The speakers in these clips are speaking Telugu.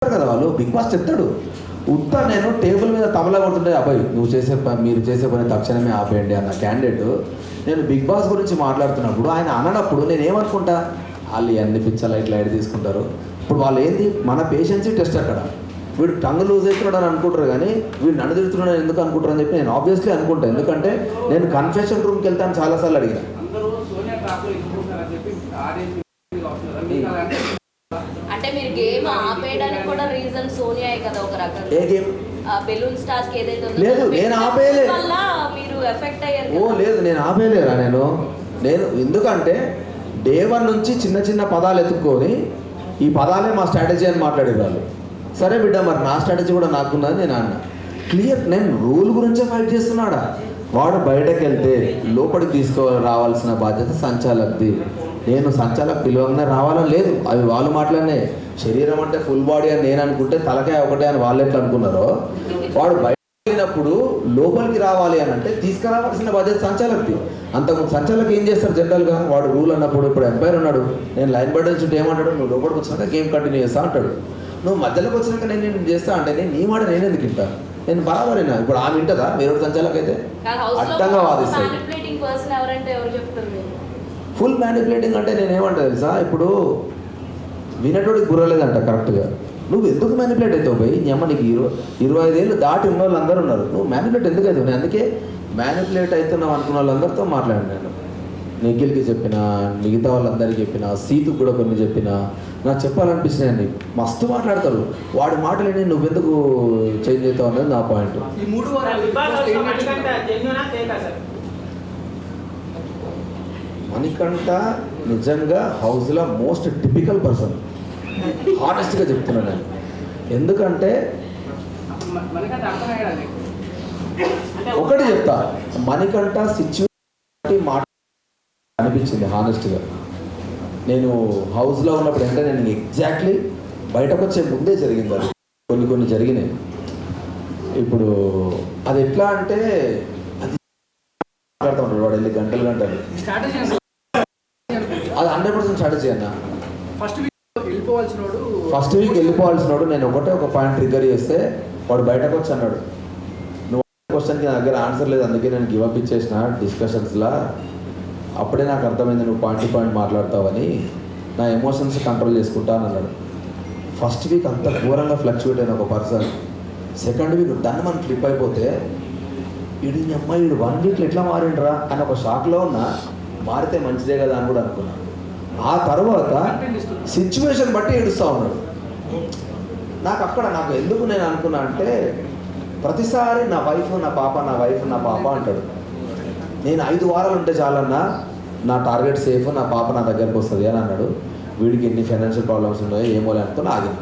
కదా వాళ్ళు. బిగ్ బాస్ చెప్తాడు ఉత్తా నేను టేబుల్ మీద తబలా కొడుతుంటే అబ్బాయి మీరు చేసే పని తక్షణమే ఆపేయండి అన్న క్యాండిడేట్ నేను బిగ్ బాస్ గురించి మాట్లాడుతున్నప్పుడు ఆయన అననప్పుడు నేను ఏమనుకుంటా వాళ్ళు ఎన్ని పిచ్చలు ఇట్లా ఎడ్ తీసుకుంటారు. ఇప్పుడు వాళ్ళు ఏంది మన పేషెన్సీ టెస్ట్ అక్కడ. వీడు టంగ్ లూజ్ అవుతున్నాడు అని అనుకుంటారు కానీ వీడు నన్ను తిడుతున్నాడు ఎందుకు అనుకుంటారు అని చెప్పి నేను ఆబ్వియస్లీ అనుకుంటాను. ఎందుకంటే నేను కన్ఫెషన్ రూమ్కి వెళ్తాను చాలాసార్లు అడిగిన. అంటే మీరు గేమ్ ఆపేయడానికి కూడా రీజన్ సోనియాయే కదా ఒక రకంగా. ఏ గేమ్? బెలూన్స్ టాస్క్ ఏదైతే ఉందో లేదు నేను ఆపేయలే. వల్ల మీరు ఎఫెక్ట్ అయ్యారు. ఓ లేదు నేను ఆపేయలేరా. నేను ఎందుకంటే డే 1 నుంచి చిన్న చిన్న పదాలు ఎత్తుక్కొని ఈ పదాలే మా స్ట్రాటజీ అని మాట్లాడేది వాళ్ళు. సరే బిడ్డ మరి నా స్ట్రాటజీ కూడా నాకున్నది నేను అన్న క్లియర్. నేను రూల్ గురించే ఫైట్ చేస్తున్నాడా. వాడు బయటకు వెళ్తే లోపలికి రావాల్సిన బాధ్యత సంచాలకుది. నేను సంచాలకు పిలవగానే రావాలని లేదు. అవి వాళ్ళు మాట్లాడినే. శరీరం అంటే ఫుల్ బాడీ అని నేను అనుకుంటే తలకాయ ఒకటే అని వాళ్ళు ఎట్లా అనుకున్నారో వాడు బయట వెళ్ళినప్పుడు లోపలికి రావాలి అని అంటే తీసుకురావాల్సిన బాధ్యత సంచాలకుది. అంతకుముందు సంచాలకు ఏం చేస్తారు జనరల్గా వాడు రూల్ అన్నప్పుడు. ఇప్పుడు ఎంపైర్ ఉన్నాడు నేను లైన్ బయట చుట్టూ ఏమంటాడు నువ్వు లోపలికి వచ్చినాక గేమ్ కంటిన్యూ చేస్తా అంటాడు. నువ్వు మధ్యలోకి వచ్చినాక నేను చేస్తా అంటే నీ మాట నేను ఎందుకు వింటాను. నేను బరాబరేనా. ఇప్పుడు ఆమె వింటదా వేరే సంచాలకు అయితే అడ్డంగా వాదిస్తాను. ఫుల్ మ్యానిపులేటింగ్ అంటే నేనేమంటా తెలుసా. ఇప్పుడు వినటోడికి గుర్రలేదంట కరెక్ట్గా. నువ్వు ఎందుకు మ్యానిపులేట్ అవుతావు పోయి నీ అమ్మ నీకు 25 ఏళ్ళు దాటి ఉన్న వాళ్ళు అందరూ ఉన్నారు. నువ్వు మ్యానిపులేట్ ఎందుకు అవుతావు. నేను అందుకే మ్యానిపులేట్ అవుతున్నావు అనుకున్న వాళ్ళందరితో మాట్లాడాను. నేను నిఖిల్కి చెప్పిన మిగతా వాళ్ళందరికీ చెప్పిన సీతుకు కూడా కొన్ని చెప్పిన నాకు చెప్పాలనిపిస్తున్నాయండి. మస్తు మాట్లాడతారు. వాడి మాటలేని నువ్వెందుకు చేంజ్ అవుతావు అనేది నా పాయింట్. మణికంఠ నిజంగా హౌస్లో మోస్ట్ టిపికల్ పర్సన్. హానెస్ట్గా చెప్తున్నాను నేను. ఎందుకంటే ఒకటి చెప్తా మణికంఠ సిచ్యువేషన్ మాట అనిపించింది హానెస్ట్గా. నేను హౌస్లో ఉన్నప్పుడు అంటే నేను ఎగ్జాక్ట్లీ బయటకు వచ్చే ముందే జరిగింది అది. కొన్ని జరిగినాయి. ఇప్పుడు అది ఎట్లా అంటే అది మాట్లాడుతూ ఉంటాడు వాడు వెళ్ళి గంటలు అది 100% స్ట్రాటజీ అన్న. ఫస్ట్ వీక్ వెళ్ళిపోవాల్సినోడు నేను ఒక పాయింట్ ట్రిగ్గర్ చేస్తే వాడు బయటకు వచ్చి అన్నాడు నువ్వు క్వశ్చన్కి నా దగ్గర ఆన్సర్ లేదు అందుకే నేను గివ్ అప్ ఇచ్చేసిన డిస్కషన్స్లా. అప్పుడే నాకు అర్థమైంది నువ్వు పాయింట్ మాట్లాడతావని. నా ఎమోషన్స్ కంట్రోల్ చేసుకుంటా అని అన్నాడు. ఫస్ట్ వీక్ అంత ఘోరంగా ఫ్లక్చువేట్ అయిన ఒక పర్సన్ సెకండ్ వీక్ దాన్ని మనం ఫ్లిప్ అయిపోతే వీడి అమ్మాయి 1 వీక్లో ఎట్లా మారిండ్రా అని ఒక షాక్లో ఉన్నా. మారితే మంచిదే కదా అని కూడా అనుకున్నాను. ఆ తర్వాత సిచ్యువేషన్ బట్టి ఏడుస్తూ ఉన్నాడు. నాకు ఎందుకు నేను అనుకున్నా అంటే ప్రతిసారి నా వైఫ్ నా పాప అంటాడు. నేను 5 వారాలు ఉంటే చాలన్నా నా టార్గెట్ సేఫ్ నా పాప నా దగ్గరకు వస్తుంది అని అన్నాడు. వీడికి ఎన్ని ఫైనాన్షియల్ ప్రాబ్లమ్స్ ఉన్నాయో ఏమో అనుకుని ఆగిన.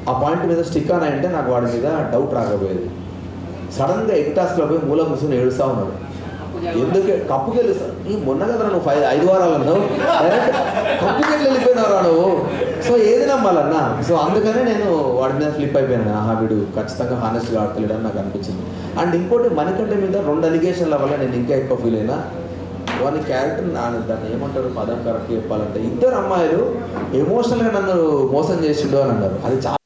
ఆ పాయింట్ మీద స్టిక్ అని అంటే నాకు వాడి మీద డౌట్ రాకపోయేది. సడన్గా ఎగ్టాస్లో పోయి మూల కూర్చొని ఏడుస్తూ ఉన్నాడు. ఎందుకే కప్పుకెళ్ళి ఈ మొన్న కదా నువ్వు 5 వారాలు అన్నావు డైరెక్ట్ కప్పుకెళ్ళి వెళ్ళిపోయినారా నువ్వు. సో ఏది నమ్మాలన్నా. సో అందుకనే నేను వాడి మీద ఫ్లిప్ అయిపోయాను. వీడు ఖచ్చితంగా హానెస్ట్గా ఆడతలేడు అని నాకు అనిపించింది. అండ్ ఇంకోటి మణికంఠ మీద 2 అలిగేషన్ల వల్ల నేను ఇంకా ఎక్కువ ఫీల్ అయినా. వాని క్యారెక్టర్ దాన్ని ఏమంటారు పదం కరెక్ట్ చెప్పాలంటే 2 అమ్మాయిలు ఎమోషనల్గా నన్ను మోసం చేసిండు అని అన్నారు. అది చాలా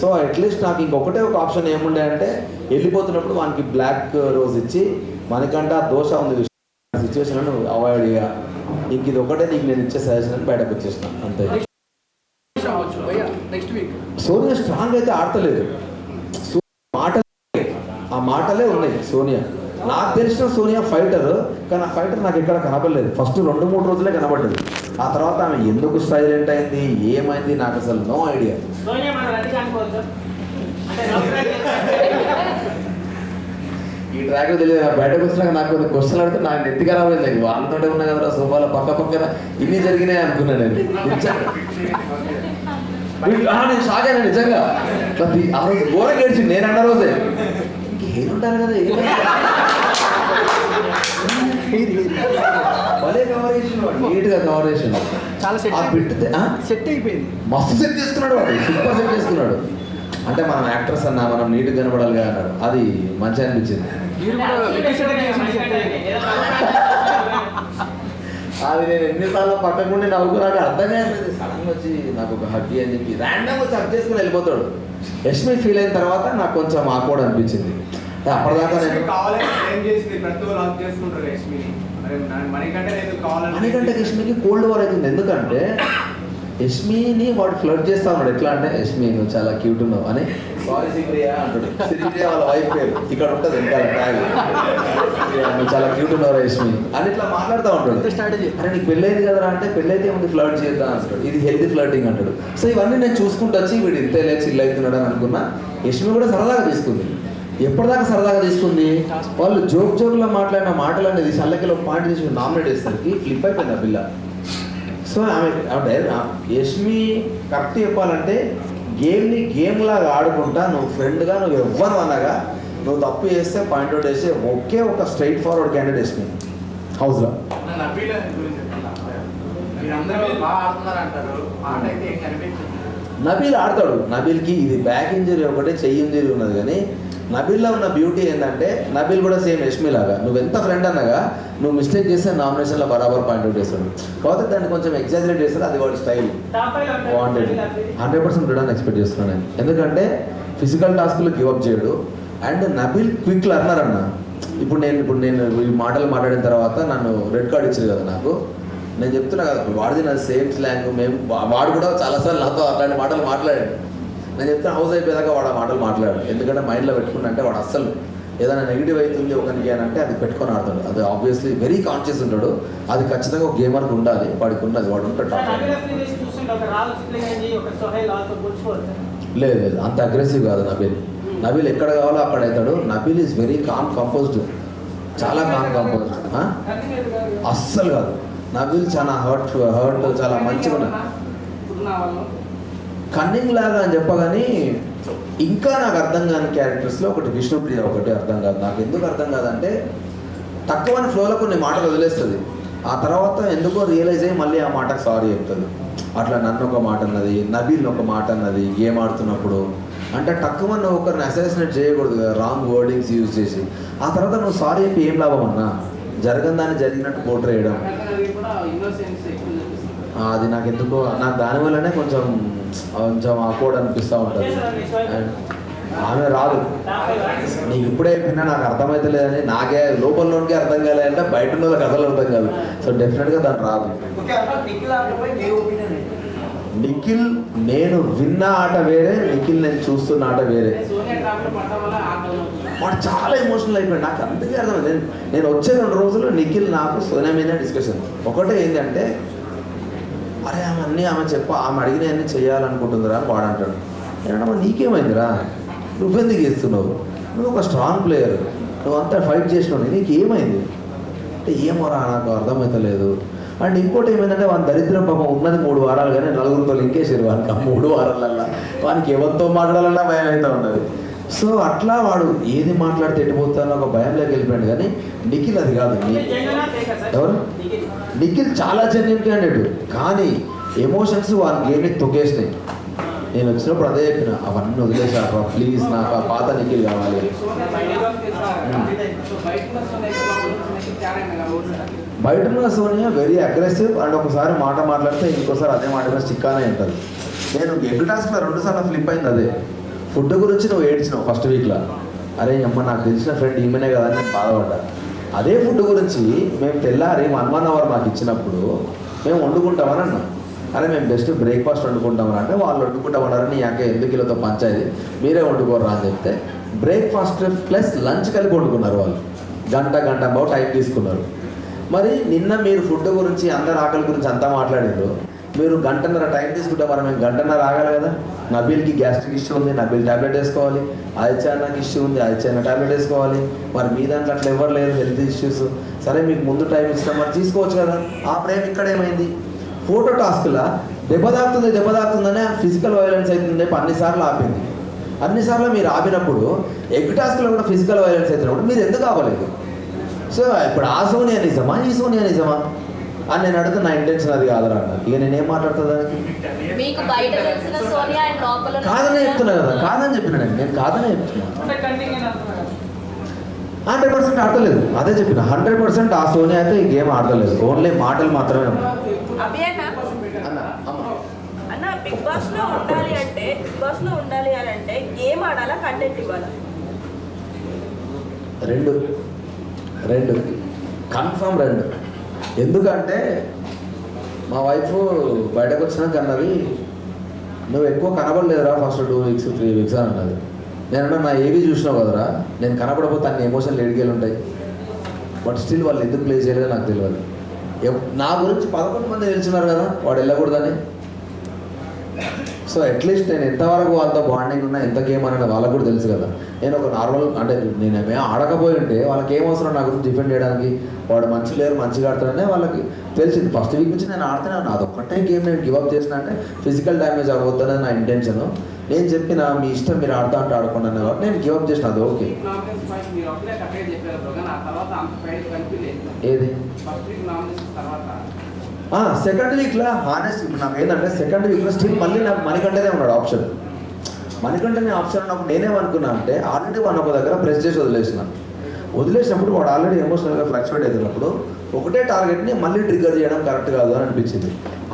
సో అట్లీస్ట్ నాకు ఇంకొకటే ఒక ఆప్షన్ ఏముండే అంటే వెళ్ళిపోతున్నప్పుడు వానికి బ్లాక్ రోజ్ ఇచ్చి మనకంట దోష ఉంది సిచ్యువేషన్ అవాయిడ్ చేయ ఇంక ఇది ఒకటే నీకు నేను ఇచ్చే సజెషన్ అని బయటకు వచ్చేసిన అంతే. సోనియా స్ట్రాంగ్ అయితే ఆడతలేదు. ఆ మాటలే ఉన్నాయి సోనియా. నాకు తెలిసిన సోనియా ఫైటర్ కానీ ఆ ఫైటర్ నాకు ఎక్కడ కనపడలేదు. ఫస్ట్ 2-3 రోజులే కనబడ్డది. ఆ తర్వాత ఆమె ఎందుకు సైలెంట్ అయింది ఏమైంది నాకు అసలు నో ఐడియా. ఈ ట్రాక్ తెలియదు. బయటకు వచ్చినాక నాకు కొన్ని క్వశ్చన్లు అడితే నాకు నెత్తి ఖరాబ్ అయింది. వాళ్ళతోటే ఉన్నా కదా సోఫాలో పక్కన ఇన్ని జరిగినాయి అనుకున్నాను నేను. నేను షాక్ అయినా నిజంగా. ఆ రోజు ఘోరంగా ఏడ్చింది. నేను అన్న రోజే ఇంకేముంటారు కదా భలే కవర్ చేసిన నీట్గా కవర్ చేసిండు. చాలా ఆ బిట్ సెట్ అయిపోయింది. మస్తు సెట్ చేసుకున్నాడు వాడు, సూపర్ సెట్ చేసుకున్నాడు. అంటే మనం యాక్టర్స్ అన్నా మనం నీట్గా కనబడాలి అన్నాడు, అది మంచిగా అనిపించింది. మీరు కూడా సెట్ చేసి అది నేను ఎన్నిసార్లు పక్కకుండి నవ్వుకున్నాక అర్థం కాలేదు. సడన్గా వచ్చి నాకు ఒక హగ్గి అని చెప్పి ర్యాండమ్గా వచ్చి హగ్ చేసుకుని వెళ్ళిపోతాడు. యష్మి ఫీల్ అయిన తర్వాత నాకు కొంచెం ఆక్వర్డ్ అనిపించింది. అప్పటిదాకా నేను మణికంటే యష్మికి కోల్డ్ వార్ అవుతుంది. ఎందుకంటే యష్మిని వాడు ఫ్లర్ట్ చేస్తా ఉన్నాడు. ఎట్లా అంటే యష్మి నువ్వు చాలా క్యూట్ ఉన్నావు అని, సారీ శ్రీప్రియ అంటాడు. శ్రీప్రియ వాళ్ళ వైఫ్ పేరు ఇక్కడ ఉంటుంది ఇంకా ట్యాగ్, నువ్వు చాలా క్యూట్ ఉన్నావు యష్మి అని ఇట్లా మాట్లాడుతూ ఉంటాడు. స్ట్రాటజీ. అరే నీకు పెళ్ళైంది కదరా అంటే పెళ్ళైతే ఏముంది ఫ్లర్ట్ చేద్దాం అంటాడు. ఇది హెల్తీ ఫ్లర్టింగ్ అంటాడు. సో ఇవన్నీ నేను చూసుకుంటూ వచ్చి వీడు ఇంతే లేచి చిల్ అవుతున్నాడు అని అనుకున్నా. యష్మి కూడా సరదాగా తీసుకుంది. ఎప్పటిదాకా సరదాగా తీసుకుంది, వాళ్ళు జోక్లో మాట్లాడిన మాటలు అనేది చల్లకిలో పాయింట్ తీసి నామినేట్ చేసరికి ఫ్లిప్ అయిపోయింది ఆ పిల్ల. సో ఆమె యష్మి కరెక్ట్ చెప్పాలంటే గేమ్ని గేమ్ లాగా ఆడుకుంటా, నువ్వు ఫ్రెండ్గా నువ్వు ఎవ్వరు అనగా నువ్వు తప్పు చేస్తే పాయింట్ అవుట్ చేస్తే ఒకే ఒక స్ట్రైట్ ఫార్వర్డ్ క్యాండిడేట్ యష్మి హౌస్లో. నబీల్ ఆడతాడు. నబీల్కి ఇది బ్యాక్ ఇంజరీ ఒకటే, చెయ్యి ఇంజరీ ఉన్నది. కానీ నబీల్లో ఉన్న బ్యూటీ ఏంటంటే నబీల్ కూడా సేమ్ యష్మి లాగా నువ్వు ఎంత ఫ్రెండ్ అన్నగా నువ్వు మిస్టేక్ చేస్తే నామినేషన్లో బరాబర్ పాయింట్ అవుట్ చేస్తాడు. కాకపోతే దాన్ని కొంచెం ఎగ్జాజరేట్ చేస్తాడు, అది వాడి స్టైల్. బాగుంటుంది. 100% రిటర్న్ ఎక్స్పెక్ట్ చేస్తున్నాను నేను. ఎందుకంటే ఫిజికల్ టాస్క్లు గివప్ చేయడు. అండ్ నబీల్ క్విక్ లర్నర్ అన్న. ఇప్పుడు నేను ఈ మాటలు మాట్లాడిన తర్వాత నన్ను రెడ్ కార్డ్ ఇచ్చారు కదా నాకు, నేను చెప్తున్నా కదా వాడిది నా సేమ్ స్లాంగ్. వాడు కూడా చాలాసార్లు నాతో అట్లాంటి మాటలు మాట్లాడాడు. నేను చెప్తే హౌస్ అయిపోయేదాకా వాడు ఆ మాటలు మాట్లాడాడు. ఎందుకంటే మైండ్లో పెట్టుకున్నా అంటే వాడు అస్సలు ఏదైనా నెగిటివ్ అవుతుంది ఒకరికి అని అంటే అది పెట్టుకొని ఆడతాడు. అది ఆబ్వియస్లీ వెరీ కాన్షియస్ ఉంటాడు. అది ఖచ్చితంగా ఒక గేమర్కి ఉండాలి, వాడికి ఉన్నది, వాడు ఉంటాడు. లేదు లేదు అంత అగ్రెసివ్ కాదు నబీల్. నబీల్ ఎక్కడ కావాలో అక్కడ అవుతాడు. Nabeel is very calm composed, చాలా కామ్ కంపోజ్డ్. అస్సలు కాదు. నబీల్ చాలా హర్ట్ చాలా మంచిగా ఉన్నాడు. కన్నింగ్ లాగా అని చెప్పగాని ఇంకా నాకు అర్థం కాని క్యారెక్టర్స్లో ఒకటి విష్ణుప్రియ ఒకటి అర్థం కాదు. నాకు ఎందుకు అర్థం కాదంటే తక్కువని ఫ్లోలో కొన్ని మాటలు వదిలేస్తుంది, ఆ తర్వాత ఎందుకో రియలైజ్ అయ్యి మళ్ళీ ఆ మాటకు సారీ చెప్తుంది. అట్లా నన్ను ఒక మాట అన్నది, నబీల్ని ఒక మాట అన్నది గేమ్ ఆడుతున్నప్పుడు. అంటే తక్కువ నువ్వు ఒకరిని అసాసినేట్ చేయకూడదు కదా, రాంగ్ వర్డింగ్స్ యూజ్ చేసి. ఆ తర్వాత నువ్వు సారీ చెప్పి ఏం లాభం అన్నా, జరగని దాన్ని జరిగినట్టు పోర్ట్రే చేయడం. అది నాకు ఎందుకో నాకు దానివల్లనే కొంచెం ఆకోడ్ అనిపిస్తూ ఉంటుంది. అండ్ ఆమె రాదు. నీకు ఇప్పుడే విన్నా నాకు అర్థమైతే లేదని నాకే లోపలలోనికి అర్థం కాలేదంటే బయట ఉన్న వాళ్ళకి అసలు అర్థం కాదు. సో డెఫినెట్గా దాన్ని రాదు. నిఖిల్ నేను విన్న ఆట వేరే, నిఖిల్ నేను చూస్తున్న ఆట వేరే. వాడు చాలా ఎమోషనల్ అయిపోయాడు. నాకు అందుకే అర్థమైంది. నేను వచ్చే 2 రోజులు నిఖిల్ నాకు సోనియా మీద డిస్కషన్. ఒకటే ఏంటంటే అరే ఆమె అడిగిన అన్నీ చేయాలనుకుంటుందిరా అని వాడు అంటాడు. ఏంటమ్మా నీకేమైందిరా, నువ్వెందుకు చేస్తున్నావు, నువ్వు ఒక స్ట్రాంగ్ ప్లేయర్, నువ్వు అంతా ఫైట్ చేసినావు, నీకు ఏమైంది అంటే ఏమోరా నాకు అర్థమవుతలేదు. అండ్ ఇంకోటి ఏమైందంటే వాని దరిద్రం పాపం ఉన్నది 3 వారాలు కానీ 4గురితో లింకేసారు వానికి. ఆ 3 వారాలల్లా వానికి ఎవరితో మాట్లాడాలన్నా భయం అయితే ఉండదు. సో అట్లా వాడు ఏది మాట్లాడితే ఎట్టిపోతానో ఒక భయంలోకి వెళ్ళిపోయాడు. కానీ నిఖిల్ అది కాదు. ఎవరు నిఖిల్ చాలా జెన్యూన్ క్యాండిడేట్, కానీ ఎమోషన్స్ వాళ్ళ గేమ్ని తొక్కేసినాయి. నేను వచ్చినప్పుడు అదే చెప్పిన, అవన్నీ వదిలేసాక ప్లీజ్ నాకు ఆ పాత నిఖిల్ కావాలి. బయట ఉన్న సోనియా వెరీ అగ్రెసివ్. అండ్ ఒకసారి మాట మాట్లాడితే ఇంకోసారి అదే మాట మీద స్టిక్కానే ఉంటుంది. నేను ఎగ్ టాస్క్లో 2 సార్లు ఫ్లిప్ అయింది. అదే ఫుడ్ గురించి నువ్వు ఏడ్చినావు ఫస్ట్ వీక్లో. అరే అమ్మ నాకు తెలిసిన ఫ్రెండ్ ఈమెనే కదా అని నేను బాధపడ్డా. అదే ఫుడ్ గురించి మేము తెల్లారి 1 అవర్ మాకు ఇచ్చినప్పుడు మేము వండుకుంటామని అన్నాం. అరే మేము బెస్ట్ బ్రేక్ఫాస్ట్ వండుకుంటామని అంటే వాళ్ళు వండుకుంటామన్నారని యాకే ఎందుకు కిలోతో పంచాయతీ, మీరే వండుకోరా అని చెప్తే బ్రేక్ఫాస్ట్ ప్లస్ లంచ్ కలిపి వండుకున్నారు వాళ్ళు. గంట బాబు టైం తీసుకున్నారు. మరి నిన్న మీరు ఫుడ్ గురించి అందరు ఆకలి గురించి అంతా మాట్లాడారు, మీరు 1.5 గంట టైం తీసుకుంటే మరి మేము 1.5 గంట ఆగాలి కదా. నబీల్కి గ్యాస్ట్రిక్ ఇష్యూ ఉంది, నబీల్ ట్యాబ్లెట్ వేసుకోవాలి. ఆదిత్యన్నకి ఇష్యూ ఉంది, ఆదిత్యన్న ట్యాబ్లెట్ వేసుకోవాలి. మరి మీ దాంట్లో అట్లా ఎవరు లేరు హెల్త్ ఇష్యూస్. సరే మీకు ముందు టైం ఇస్తాం, మరి తీసుకోవచ్చు కదా. ఆ ప్రేమ ఇక్కడ ఏమైంది? ఫోటో టాస్క్లా దెబ్బ తాకుతుందనే ఫిజికల్ వైలెన్స్ అవుతుంది చెప్పి అన్నిసార్లు ఆపింది. అన్నిసార్లు మీరు ఆపినప్పుడు ఎగ్ టాస్క్లో కూడా ఫిజికల్ వైలెన్స్ అవుతున్నప్పుడు మీరు ఎందుకు ఆపలేదు? సో ఇప్పుడు ఆ సోనియా నిజమా, ఈ సోనియా నిజమా? అని నేను అడిగితే నా ఇంటెన్షన్ అది కాదురా అన్న. ఇక నేనేం మాట్లాడుతుంది దానికి? మీకు బయట తెలిసిన సోనియా అండ్ లోపల ఉన్న కాదనే సోనియా- చెప్తున్నా కదా, కాదని చెప్పిన నేను కాదనే చెప్తున్నా. అంటే కంటిన్యూ అంటున్నారు. 100% ఆడతలేదు, అదే చెప్పిన. 100% ఆ సోనియా అయితే ఈ గేమ్ ఆడతలేదు, ఓన్లీ మాటలు మాత్రమే ఉన్నాయి. అభి అన్న అన్న అమ్మ అన్న బిగ్ బాస్ లో ఉండాలి అంటే గేమ్ ఆడాలా కంటెంట్ ఇవ్వాలా? రెండు కన్ఫర్మ్ రెండు. ఎందుకంటే మా వైఫ్ బయటకు వచ్చినాక అన్నది, నువ్వు ఎక్కువ కనబడలేదురా ఫస్ట్ 2 వీక్స్ 3 వీక్స్ అని అన్నది. నేను నా ఏవి చూసినావు కదరా, నేను కనపడకపోతే అన్ని ఎమోషన్లు ఎడిగేలు ఉంటాయి. బట్ స్టిల్ వాళ్ళు ఎందుకు ప్లే చేయలేదో నాకు తెలియదు. నా గురించి 11 మంది తెలిసినారు కదా వాడు వెళ్ళకూడదని. సో అట్లీస్ట్ నేను ఎంతవరకు వాళ్ళతో బాండింగ్ ఉన్నా, ఎంత గేమ్ అనేది వాళ్ళకు కూడా తెలుసు కదా. నేను ఒక నార్మల్ అంటే నేనేమే ఆడకపోయి ఉంటే వాళ్ళకి ఏం అవసరం నా గురించి డిఫెండ్ చేయడానికి. వాడు మంచి లేరు మంచిగా ఆడుతాడనే వాళ్ళకి తెలిసింది. ఫస్ట్ వీక్ నుంచి నేను ఆడుతూనే ఉన్నా. అదొక్కటే గేమ్ నేను గివప్ చేసిన అంటే ఫిజికల్ డ్యామేజ్ అవ్వద్దనే నా ఇంటెన్షన్. నేను చెప్పిన మీ ఇష్టం, మీరు ఆడుతా అంటే ఆడుకోండి అనే కాబట్టి నేను గివప్ చేసిన. అది ఓకే. మీరు ఒకటే కరెక్ట్గా చెప్పారు బ్రో, కానీ ఆ తర్వాత అంత ఫైట్ కనిపించలేదు. ఏది ఫస్ట్ వీక్ నామినేషన్ తర్వాత సెకండ్ వీక్లో హానెస్ట్ నాకు ఏంటంటే, సెకండ్ వీక్లో స్టిల్ మళ్ళీ నాకు మణికంఠనే ఉన్నాడు ఆప్షన్. మణికంఠనే ఆప్షన్ ఉన్నప్పుడు నేనేమనుకున్నా అంటే, ఆల్రెడీ వాడిని ఒక దగ్గర ప్రెస్ చేసి వదిలేసినప్పుడు వాడు ఆల్రెడీ ఎమోషనల్గా ఫ్లక్చువేట్ అవుతున్నప్పుడు ఒకటే టార్గెట్ని మళ్ళీ ట్రిగ్గర్ చేయడం కరెక్ట్ కాదు అని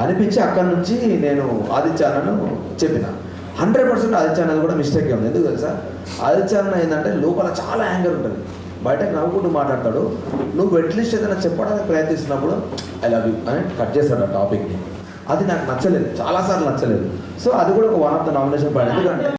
అనిపించి అక్కడి నుంచి నేను ఆదిత్యాలను చెప్పిన. 100% ఆదిత్య అనేది కూడా మిస్టేక్ ఉంది. ఎందుకు తెలుసా, ఆదిత్య అన్న ఏంటంటే లోపల చాలా యాంగర్ ఉంటుంది, బయటకు నవ్వుకుంటూ మాట్లాడతాడు. నువ్వు అట్లీస్ట్ ఏదైనా చెప్పడానికి ప్రయత్నిస్తున్నప్పుడు ఐ లవ్ యూ అని కట్ చేస్తాడు ఆ టాపిక్ని. అది నాకు నచ్చలేదు, చాలాసార్లు నచ్చలేదు. సో అది కూడా ఒక 1 ఆఫ్ ద నామినేషన్ పాయింట్. ఎందుకంటే